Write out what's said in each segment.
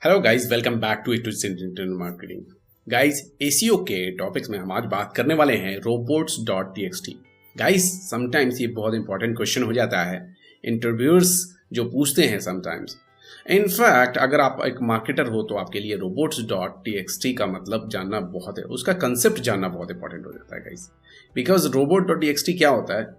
Hello guys, welcome back to internet marketing. Guys, SEO के topics में हम आज बात करने वाले हैं robots.txt। गाइस, समटाइम्स ये बहुत इंपॉर्टेंट क्वेश्चन हो जाता है, इंटरव्यूअर्स जो पूछते हैं समटाइम्स। इनफैक्ट अगर आप एक मार्केटर हो तो आपके लिए robots.txt का मतलब जानना बहुत है, उसका कंसेप्ट जानना बहुत इंपॉर्टेंट हो जाता है गाइस। बिकॉज robot.txt क्या होता है,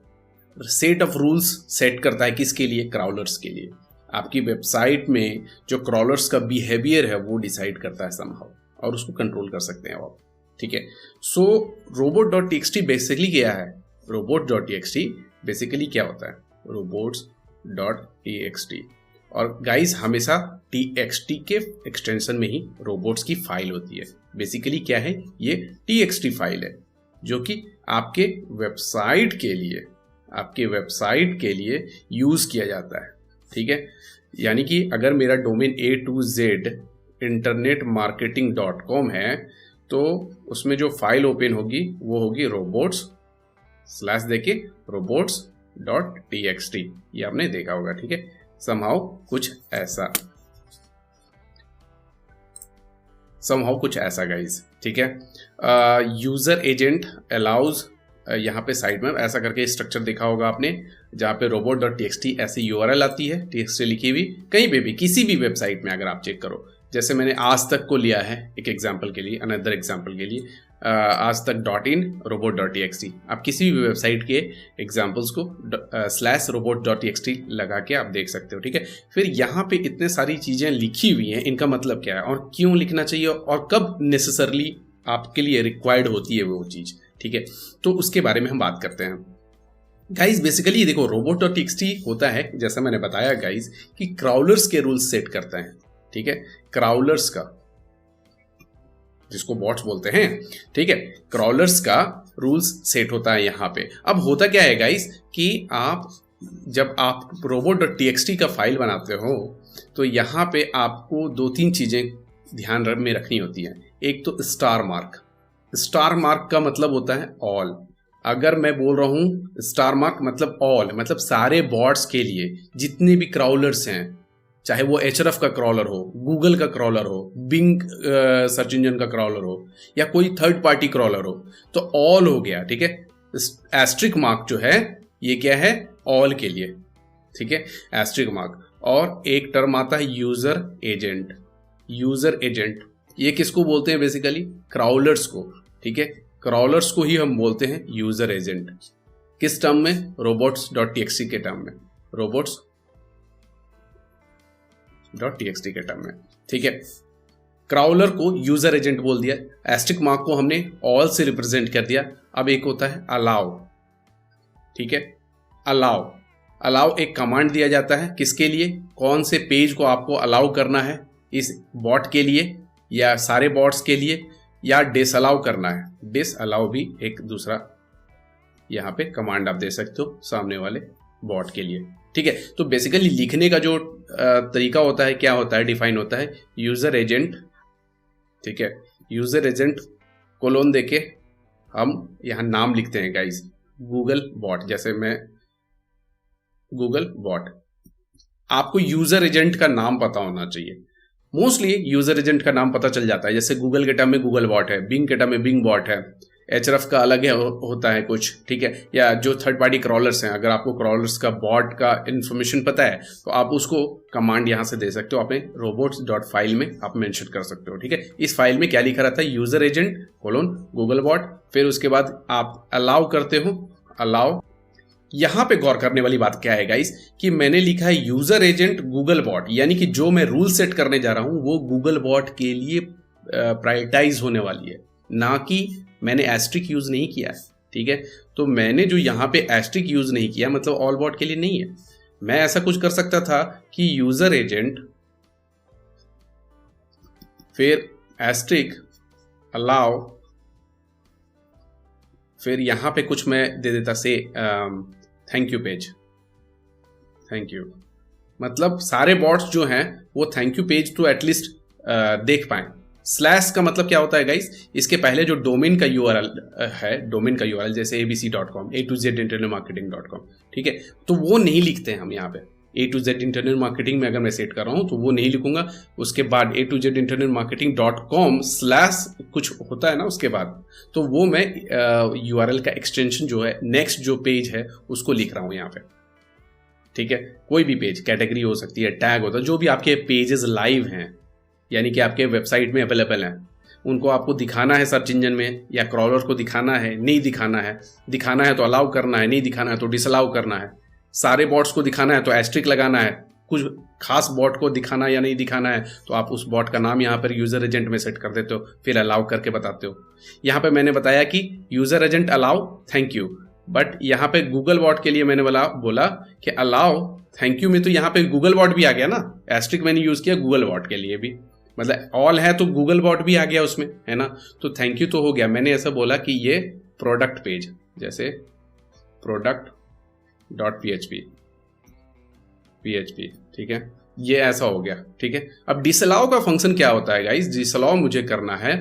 सेट ऑफ रूल्स सेट करता है किसके लिए, क्राउलर्स के लिए। आपकी वेबसाइट में जो क्रॉलर्स का बिहेवियर है वो डिसाइड करता है समहाउ, और उसको कंट्रोल कर सकते हैं आप। ठीक है, सो robot.txt बेसिकली क्या है? robot.txt बेसिकली क्या होता है? robots.txt। और गाइस, हमेशा txt के एक्सटेंशन में ही रोबोट्स की फाइल होती है। बेसिकली क्या है, ये txt फाइल है जो कि आपके वेबसाइट के लिए यूज किया जाता है। ठीक है, यानी कि अगर मेरा domain A to Z internetmarketing.com है तो उसमें जो फाइल ओपन होगी वो होगी robots/robots.txt। ये आपने देखा होगा। ठीक है, समहाउ कुछ ऐसा गाइज। ठीक है, यूजर एजेंट अलाउज, यहाँ पे साइड में ऐसा करके स्ट्रक्चर देखा होगा आपने, जहाँ पे robot.txt ऐसी URL आती है, txt लिखी हुई, कहीं पे भी किसी भी वेबसाइट में अगर आप चेक करो। जैसे मैंने आज तक को लिया है एक एग्जांपल के लिए, अनदर एग्जांपल के लिए, आज तक .in robot.txt। आप किसी भी वेबसाइट के एग्जांपल्स को /robot.txt लगा के आप देख सकते हो। ठीक है, फिर यहाँ पे इतने सारी चीज़ें लिखी हुई हैं, इनका मतलब क्या है और क्यों लिखना चाहिए और कब नेसेसरली आपके लिए रिक्वायर्ड होती है वो चीज़। ठीक है, तो उसके बारे में हम बात करते हैं गाइस। बेसिकली देखो, robot.txt होता है, जैसा मैंने बताया गाइस, कि क्राउलर्स के रूल्स सेट करता है। ठीक है, क्राउलर्स का, जिसको बॉट्स बोलते हैं, ठीक है, क्राउलर्स का रूल्स सेट होता है यहाँ पे। अब होता क्या है गाइस कि जब आप robot.txt का फाइल बनाते हो तो यहाँ पे आपको 2-3 चीजें ध्यान में रखनी होती है। एक तो स्टार मार्क का मतलब होता है ऑल। अगर मैं बोल रहा हूं स्टार मार्क मतलब ऑल, मतलब सारे बॉट्स के लिए जितने भी क्राउलर्स हैं, चाहे वो href का क्रॉलर हो, गूगल का क्रॉलर हो, बिंग सर्च इंजन का क्रॉलर हो, या कोई थर्ड पार्टी क्रॉलर हो, तो ऑल हो गया। ठीक है, एस्ट्रिक मार्क जो है ये क्या है, ऑल के लिए। ठीक है, एस्ट्रिक मार्क। और एक टर्म आता है यूजर एजेंट। ये किसको बोलते हैं? बेसिकली क्राउलर्स को। ठीक है, क्राउलर्स को ही हम बोलते हैं यूजर एजेंट। किस टर्म में? robots.txt के टर्म में, robots.txt के टर्म में। ठीक है, क्राउलर को यूजर एजेंट बोल दिया, एस्ट्रिक मार्क को हमने ऑल से रिप्रेजेंट कर दिया। अब एक होता है अलाउ। ठीक है, अलाउ एक कमांड दिया जाता है, किसके लिए? कौन से पेज को आपको अलाउ करना है, इस बॉट के लिए या सारे बॉट्स के लिए, या डिसअलाउ करना है। डिसअलाउ भी एक दूसरा यहाँ पे कमांड आप दे सकते हो सामने वाले बॉट के लिए। ठीक है, तो बेसिकली लिखने का जो तरीका होता है, क्या होता है, डिफाइन होता है यूजर एजेंट। ठीक है, यूजर एजेंट कोलोन देके हम यहाँ नाम लिखते हैं गाइस, गूगल बॉट। जैसे मैं गूगल बॉट, आपको यूजर एजेंट का नाम पता होना चाहिए। मोस्टली यूजर एजेंट का नाम पता चल जाता है, जैसे गूगल के टर्म में गूगल बॉट है, बिंग के टर्म में बिंग बॉट है, href का अलग है होता है कुछ। ठीक है, या जो थर्ड पार्टी क्रॉलर्स हैं, अगर आपको क्रॉलर्स का बॉट का इन्फॉर्मेशन पता है तो आप उसको कमांड यहाँ से दे सकते हो, अपने robots.फाइल में आप मेंशन कर सकते हो। ठीक है, इस फाइल में क्या लिखा रहता है, user agent colon Google bot, फिर उसके बाद आप अलाउ करते हो, अलाउ। यहां पे गौर करने वाली बात क्या है गाइस, कि मैंने लिखा है यूजर एजेंट गूगल बॉट, यानी कि जो मैं रूल सेट करने जा रहा हूं वो गूगल बॉट के लिए प्रायोरिटाइज होने वाली है, ना कि मैंने एस्ट्रिक यूज नहीं किया है। ठीक है, तो मैंने जो यहाँ पे एस्ट्रिक यूज नहीं किया मतलब ऑल बॉट के लिए नहीं है। मैं ऐसा कुछ कर सकता था कि यूजर एजेंट फिर एस्ट्रिक अलाउ, फिर यहां पे कुछ मैं दे देता से thank you page. Thank you मतलब सारे बॉट्स जो हैं वो थैंक यू पेज तो एटलीस्ट देख पाए। स्लैश का मतलब क्या होता है गाइस, इसके पहले जो डोमेन का URL है, डोमेन का URL जैसे abc.com, A to Z internetmarketing.com, ठीक है, तो वो नहीं लिखते हैं हम यहाँ पे। A2Z इंटरनेट मार्केटिंग में अगर मैं सेट कर रहा हूँ तो वो नहीं लिखूंगा, उसके बाद A2Z इंटरनेट मार्केटिंग .com / कुछ होता है ना उसके बाद, तो वो मैं URL का एक्सटेंशन जो है नेक्स्ट जो पेज है उसको लिख रहा हूँ यहाँ पे, ठीक है। कोई भी पेज, कैटेगरी हो सकती है, टैग होता है, जो भी आपके पेजेस लाइव हैं यानी कि आपके वेबसाइट में अवेलेबल हैं, उनको आपको दिखाना है सर्च इंजन में, या क्रॉलर को दिखाना है, नहीं दिखाना है तो अलाउ करना है, नहीं दिखाना है तो डिसअलाउ करना है, सारे बॉट्स को दिखाना है तो एस्ट्रिक लगाना है, कुछ खास बॉट को दिखाना या नहीं दिखाना है तो आप उस बॉट का नाम यहाँ पर यूजर एजेंट में सेट कर देते हो, फिर अलाउ करके बताते हो। यहाँ पे मैंने बताया कि user agent allow thank you, but यहाँ पे गूगल बॉट के लिए मैंने बोला कि अलाउ थैंक यू में तो यहाँ पे गूगल बॉट भी आ गया ना, एस्ट्रिक मैंने यूज किया गूगल बॉट के लिए भी, मतलब ऑल है तो गूगल बॉट भी आ गया उसमें, है ना। तो थैंक यू तो हो गया। मैंने ऐसा बोला कि ये प्रोडक्ट पेज, जैसे product.php, ठीक है, ये ऐसा हो गया, ठीक है। अब डिसअलाउ का फंक्शन क्या होता है गाइस? डिसअलाउ मुझे करना है,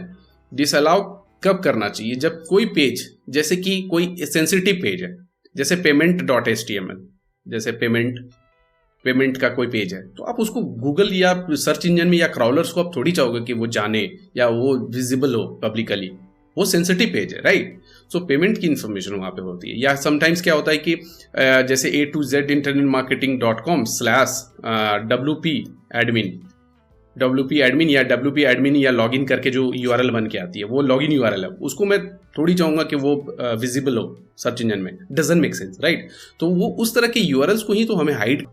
डिसअलाउ कब करना चाहिए? जब कोई पेज, जैसे कि कोई सेंसिटिव पेज है, जैसे payment.html, जैसे पेमेंट का कोई पेज है, तो आप उसको गूगल या सर्च इंजन में या क्राउलर्स को आप थोड़ी चाहोगे कि वो जाने या वो विजिबल हो पब्लिकली, वो सेंसिटिव पेज है, राइट। सो पेमेंट की इंफॉर्मेशन वहाँ पे होती है। या समटाइम्स क्या होता है कि जैसे A2Z internet marketing .com / WP admin या WP admin या लॉगिन करके जो URL बन के आती है, वो लॉगिन URL है, उसको मैं थोड़ी चाहूँगा कि वो विजिबल हो सर्च इंजन में, डजंट मेक सेंस, राइट। तो वो उस तरह के URLs को ही तो हमें हाइड,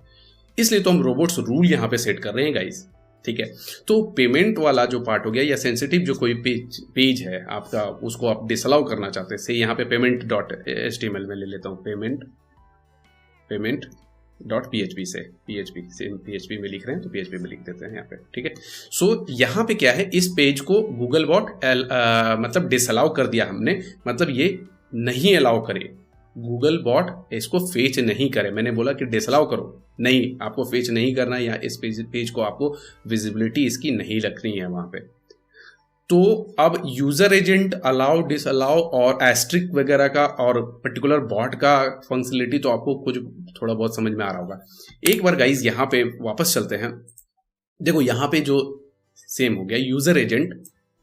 इसलिए तो हम रोबोट्स रूल यहाँ पे सेट कर रहे हैं गाइस, ठीक है। तो पेमेंट वाला जो पार्ट हो गया, या सेंसिटिव जो कोई पेज है आपका, उसको आप डिसअलाउ करना चाहते हैं, से यहाँ पे payment.html में ले लेता हूँ, payment.php से PHP में लिख रहे हैं तो PHP में लिख देते हैं यहाँ पे, ठीक है। सो यहाँ पे क्या है, इस पेज को गूगल बॉट मतलब डिसअलाउ कर दिया हमने, मतलब ये नहीं अलाउ करे, गूगल बॉट इसको फेच नहीं करे। मैंने बोला कि डिसअलाउ करो, नहीं, आपको फेच नहीं करना है, या इस पेज को आपको विजिबिलिटी इसकी नहीं रखनी है वहां पे। तो अब यूजर एजेंट अलाउ, डिसअलाउ और एस्ट्रिक वगैरह का और पर्टिकुलर बॉट का फंक्शनलिटी तो आपको कुछ थोड़ा बहुत समझ में आ रहा होगा। एक बार गाइज यहाँ पे वापस चलते हैं। देखो यहाँ पे जो सेम हो गया, यूजर एजेंट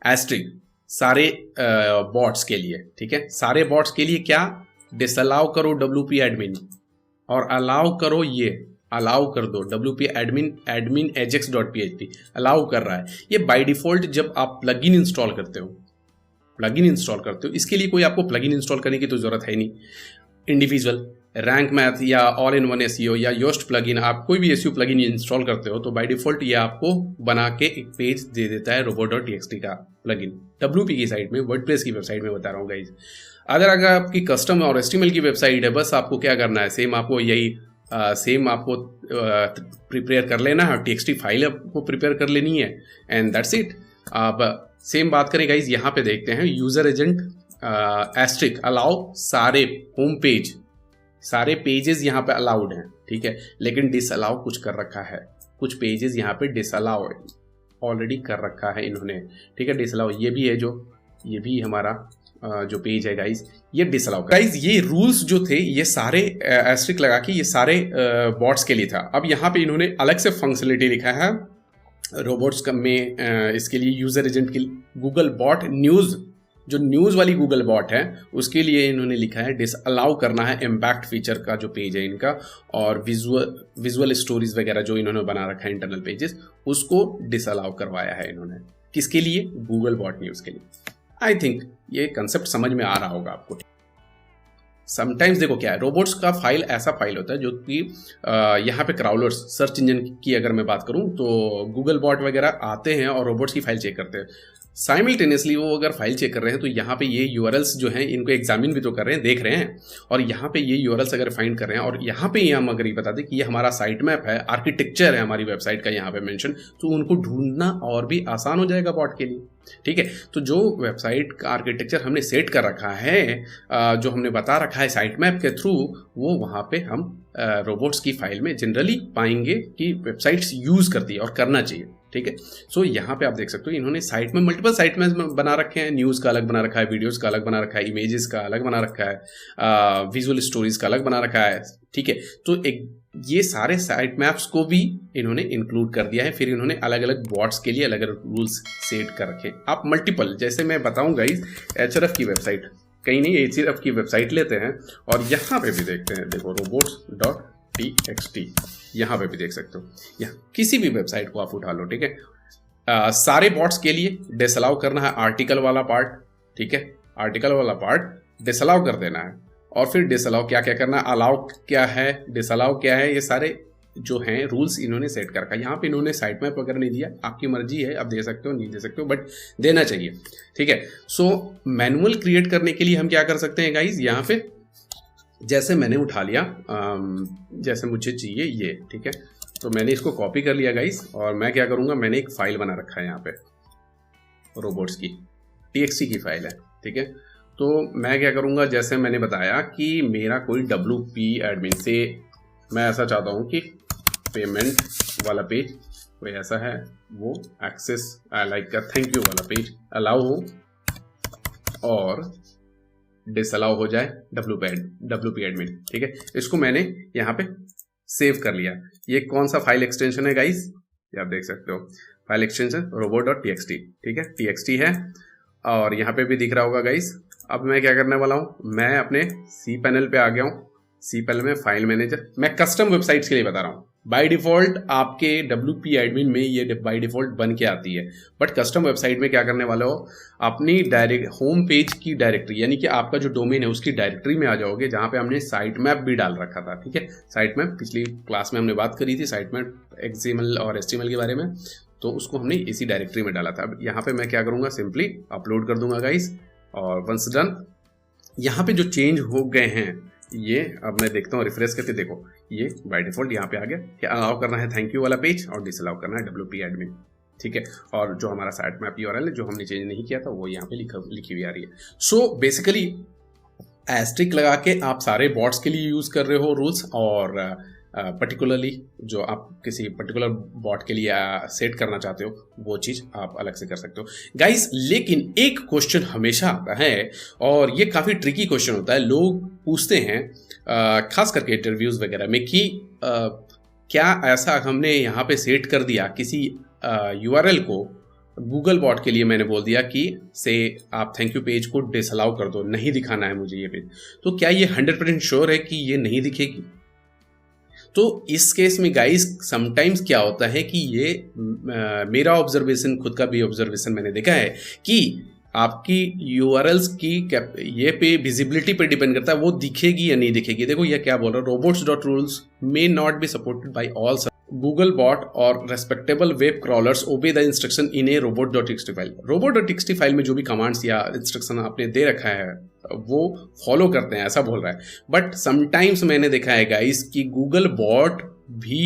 एस्ट्रिक सारे बॉट्स के लिए, ठीक है। सारे बॉट्स के लिए क्या, डिसअलाउ करो WP एडमिन और अलाउ करो, ये अलाउ कर दो WP एडमिन ajax.php, अलाउ कर रहा है। ये बाय डिफॉल्ट जब आप प्लगइन इंस्टॉल करते हो, इसके लिए कोई आपको प्लगइन इंस्टॉल करने की तो जरूरत है नहीं। इंडिविजुअल रैंक मैथ या ऑल इन वन SEO या योस्ट प्लगइन, आप कोई भी SEO प्लगइन इंस्टॉल करते हो तो बाय डिफॉल्ट ये आपको बना के एक पेज दे देता है robot.txt का प्लगइन, WP की साइट में, वर्डप्रेस की वेबसाइट में बता रहा हूँ गाइज। अगर आपकी कस्टम और HTML की वेबसाइट है, बस आपको क्या करना है, सेम आपको प्रिपेयर कर लेना है, TXT फाइल आपको प्रिपेयर कर लेनी है, एंड दैट्स इट। अब सेम बात करें गाइज, यहाँ पे देखते हैं यूजर एजेंट एस्ट्रिक अलाउ, सारे होम पेज, सारे पेजेस यहाँ पे अलाउड हैं, ठीक है, लेकिन डिसअलाउ कुछ कर रखा है, कुछ पेजेस यहाँ पे डिसअलाउ ऑलरेडी कर रखा है इन्होंने, ठीक है। डिसअलाउ ये भी है, ये भी हमारा जो पेज है गाइज, ये डिसअलाउ। गाइज ये रूल्स जो थे ये सारे एस्ट्रिक लगा के ये सारे बॉट्स के लिए था। अब यहाँ पे इन्होंने अलग से फंक्शनलिटी लिखा है रोबोट्स में, इसके लिए यूजर एजेंट की गूगल बॉट न्यूज़, जो न्यूज़ वाली गूगल बॉट है उसके लिए इन्होंने लिखा है डिसअलाउ करना है इम्पैक्ट फीचर का जो पेज है इनका, और विजुअल स्टोरीज वगैरह जो इन्होंने बना रखा है इंटरनल पेजेस, उसको डिसअलाउ करवाया है इन्होंने। किसके लिए? गूगल बॉट न्यूज़ के लिए। आई थिंक ये कंसेप्ट समझ में आ रहा होगा आपको। समटाइम्स देखो क्या है, रोबोट्स का फाइल ऐसा फाइल होता है जो कि यहाँ पे क्राउलर्स, सर्च इंजन की अगर मैं बात करूँ तो गूगल बॉट वगैरह आते हैं और रोबोट्स की फाइल चेक करते हैं। साइमल्टेनियसली वो अगर फाइल चेक कर रहे हैं तो यहाँ पे ये URLs जो हैं इनको एग्जामिन भी तो कर रहे हैं, देख रहे हैं, और यहाँ पे ये URLs अगर फाइंड कर रहे हैं, और यहाँ पे हम अगर ये बता दें कि ये हमारा साइट मैप है, आर्किटेक्चर है हमारी वेबसाइट का यहाँ पे मेंशन, तो उनको ढूंढना और भी आसान हो जाएगा बॉट के लिए, ठीक है। तो जो वेबसाइट का आर्किटेक्चर हमने सेट कर रखा है, जो हमने बता रखा है साइट मैप के थ्रू, वो वहाँ पे हम रोबोट्स की फाइल में जनरली पाएंगे कि वेबसाइट्स यूज़ करती है और करना चाहिए, ठीक है। सो यहाँ पे आप देख सकते हो इन्होंने साइट में मल्टीपल साइट में बना रखे हैं, न्यूज़ का अलग बना रखा है, वीडियोस का अलग बना रखा है, इमेजेस का अलग बना रखा है, विजुअल स्टोरीज का अलग बना रखा है, ठीक है। तो एक ये सारे साइट मैप्स को भी इन्होंने इंक्लूड कर दिया है। फिर इन्होंने अलग अलग बॉट्स के लिए अलग अलग रूल्स सेट कर रखे। आप मल्टीपल, जैसे मैं बताऊं गाइस, एचआरएफ की वेबसाइट, कहीं नहीं, एचआरएफ की वेबसाइट लेते हैं और यहाँ पे भी देखते हैं, देखो robots.txt, यहाँ पे भी देख सकते हो। यहाँ किसी भी वेबसाइट को आप उठा लो, ठीक है। सारे बॉट्स के लिए डिसअलाउ करना है आर्टिकल वाला पार्ट, ठीक है, आर्टिकल वाला पार्ट डिसअलाउ कर देना है। और फिर डिसअलाउ क्या क्या करना है, अलाउ क्या है, डिसअलाउ क्या है, ये सारे जो हैं रूल्स इन्होंने सेट कर रखा है। यहाँ पे इन्होंने साइट मैप वगैरह नहीं दिया, आपकी मर्जी है, आप दे सकते हो नहीं दे सकते हो, बट देना चाहिए, ठीक है। सो मैनुअल क्रिएट करने के लिए हम क्या कर सकते हैं गाइज, यहाँ पे जैसे मैंने उठा लिया, जैसे मुझे चाहिए ये, ठीक है, तो मैंने इसको कॉपी कर लिया गाइज, और मैं क्या करूँगा, मैंने एक फाइल बना रखा है यहाँ पे रोबोट्स की, txt की फाइल है, ठीक है। तो मैं क्या करूँगा, जैसे मैंने बताया कि मेरा कोई WP एडमिन से, मैं ऐसा चाहता हूँ कि पेमेंट वाला पेज कोई ऐसा है, वो एक्सेस लाइक का थैंक यू वाला पेज अलाउ हो और डिसअलाउ हो जाए WP एडमिन, ठीक है। इसको मैंने यहाँ पे सेव कर लिया। ये कौन सा फाइल एक्सटेंशन है गाइस, ये आप देख सकते हो, फाइल एक्सटेंशन robot.txt, ठीक है, txt है, और यहाँ पे भी दिख रहा होगा गाइस। अब मैं क्या करने वाला हूँ, मैं अपने सी पैनल पे आ गया हूँ। सी पैनल में फाइल मैनेजर, मैं कस्टम वेबसाइट्स के लिए बता रहा हूँ। बाय डिफॉल्ट आपके WP एडमिन में ये बाय डिफॉल्ट बन के आती है, बट कस्टम वेबसाइट में क्या करने वाले हो, अपनी डायरेक्ट होम पेज की डायरेक्टरी, यानी कि आपका जो डोमेन है उसकी डायरेक्टरी में आ जाओगे, जहाँ पे हमने साइट मैप भी डाल रखा था, ठीक है। साइट मैप पिछली क्लास में हमने बात करी थी, साइट मैप XML और HTML के बारे में, तो उसको हमने इसी डायरेक्टरी में डाला था। अब यहाँ पे मैं क्या करूँगा, सिंपली अपलोड कर दूंगा गाइस, और वंस डन, यहाँ पे जो चेंज हो गए हैं ये, अब मैं देखता हूँ रिफ्रेश करके, देखो ये बाय डिफॉल्ट यहाँ पे आ गया कि अलाउ करना है थैंक यू वाला पेज और डिसअलाउ करना है WP एडमिन, ठीक है। और जो हमारा साइट मैप URL है जो हमने चेंज नहीं किया था वो यहाँ पे लिखी हुई आ रही है। सो बेसिकली एस्ट्रिक लगा के आप सारे बॉट्स के लिए यूज कर रहे हो रूल्स, और पर्टिकुलरली जो आप किसी पर्टिकुलर बॉट के लिए सेट करना चाहते हो वो चीज़ आप अलग से कर सकते हो गाइस। लेकिन एक क्वेश्चन हमेशा आता है, और ये काफ़ी ट्रिकी क्वेश्चन होता है, लोग पूछते हैं खास करके इंटरव्यूज़ वगैरह में कि क्या ऐसा हमने यहाँ पे सेट कर दिया किसी URL को, गूगल बॉट के लिए मैंने बोल दिया कि से आप थैंक यू पेज को डिसअलाउ कर दो, नहीं दिखाना है मुझे ये पेज, तो क्या ये 100% श्योर है कि ये नहीं दिखेगी? तो इस केस में गाइस समटाइम्स क्या होता है कि ये मेरा ऑब्जर्वेशन, खुद का भी ऑब्जर्वेशन मैंने देखा है कि आपकी URLs की ये पे विजिबिलिटी पे डिपेंड करता है, वो दिखेगी या नहीं दिखेगी। देखो ये क्या बोल रहा है, robots.rules may not be supported by all Google bot or respectable web crawlers obey the instruction in a robot.txt file। robot.txt file में जो भी कमांड्स या इंस्ट्रक्शन आपने दे रखा है वो फॉलो करते हैं, ऐसा बोल रहा है। बट समटाइम्स मैंने देखा है गाइस कि गूगल बॉट भी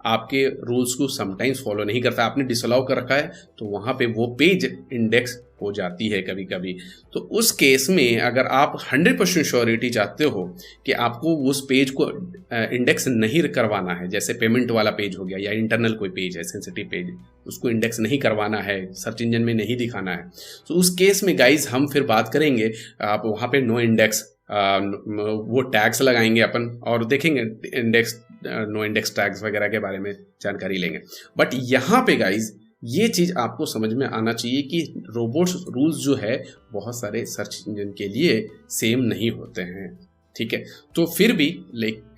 आपके रूल्स को समटाइम्स फॉलो नहीं करता। आपने डिसअलाउ कर रखा है तो वहाँ पे वो पेज इंडेक्स हो जाती है कभी कभी। तो उस केस में अगर आप 100% श्योरिटी चाहते हो कि आपको उस पेज को इंडेक्स नहीं करवाना है, जैसे पेमेंट वाला पेज हो गया या इंटरनल कोई पेज है, सेंसिटिव पेज, उसको इंडेक्स नहीं करवाना है, सर्च इंजन में नहीं दिखाना है, तो उस केस में गाइज हम फिर बात करेंगे, आप वहाँ पे नो इंडेक्स वो टैग्स लगाएंगे अपन और देखेंगे इंडेक्स नो इंडेक्स टैग्स वगैरह के बारे में जानकारी लेंगे। बट यहाँ पे गाइज ये चीज़ आपको समझ में आना चाहिए कि रोबोट्स रूल्स जो है बहुत सारे सर्च इंजन के लिए सेम नहीं होते हैं, ठीक है। तो फिर भी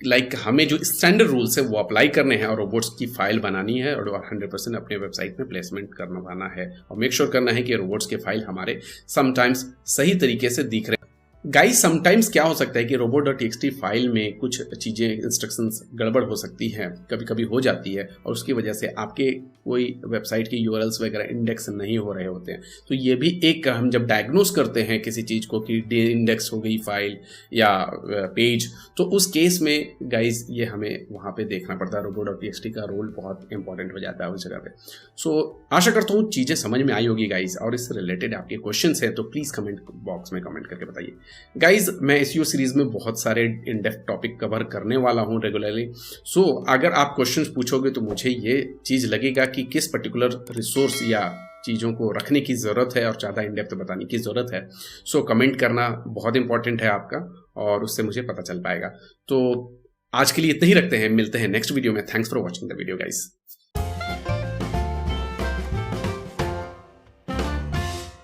लाइक हमें जो स्टैंडर्ड रूल्स है वो अप्लाई करने हैं और रोबोट्स की फाइल बनानी है और 100% अपने वेबसाइट में प्लेसमेंट करवाना है और मेक श्योर करना है कि रोबोट्स के फाइल हमारे समटाइम्स सही तरीके से दिख रहे हैं। गाइस समटाइम्स क्या हो सकता है कि robot.txt फाइल में कुछ चीज़ें इंस्ट्रक्शंस गड़बड़ हो सकती है, कभी कभी हो जाती है और उसकी वजह से आपके कोई वेबसाइट की URLs वगैरह इंडेक्स नहीं हो रहे होते हैं। तो ये भी एक हम जब डायग्नोस करते हैं किसी चीज़ को कि डी इंडेक्स हो गई फाइल या पेज, तो उस केस में गाइस ये हमें वहाँ पे देखना पड़ता है। robot.txt का रोल बहुत इंपॉर्टेंट हो जाता है उस जगह पे। सो आशा करता हूँ चीज़ें समझ में आई होगी गाइस, और इससे रिलेटेड आपके क्वेश्चन हैं तो प्लीज़ कमेंट बॉक्स में कमेंट करके बताइए। गाइज मैं SEO सीरीज में बहुत सारे इन डेप्थ टॉपिक कवर करने वाला हूं रेगुलरली। सो अगर आप क्वेश्चंस पूछोगे तो मुझे ये चीज़ लगेगा कि किस पर्टिकुलर रिसोर्स या चीज़ों को रखने की ज़रूरत है और ज़्यादा इन डेप्थ बताने की ज़रूरत है। सो कमेंट करना बहुत इंपॉर्टेंट है आपका और उससे मुझे पता चल पाएगा। तो आज के लिए इतना ही रखते हैं, मिलते हैं नेक्स्ट वीडियो में। Thanks for watching the video guys.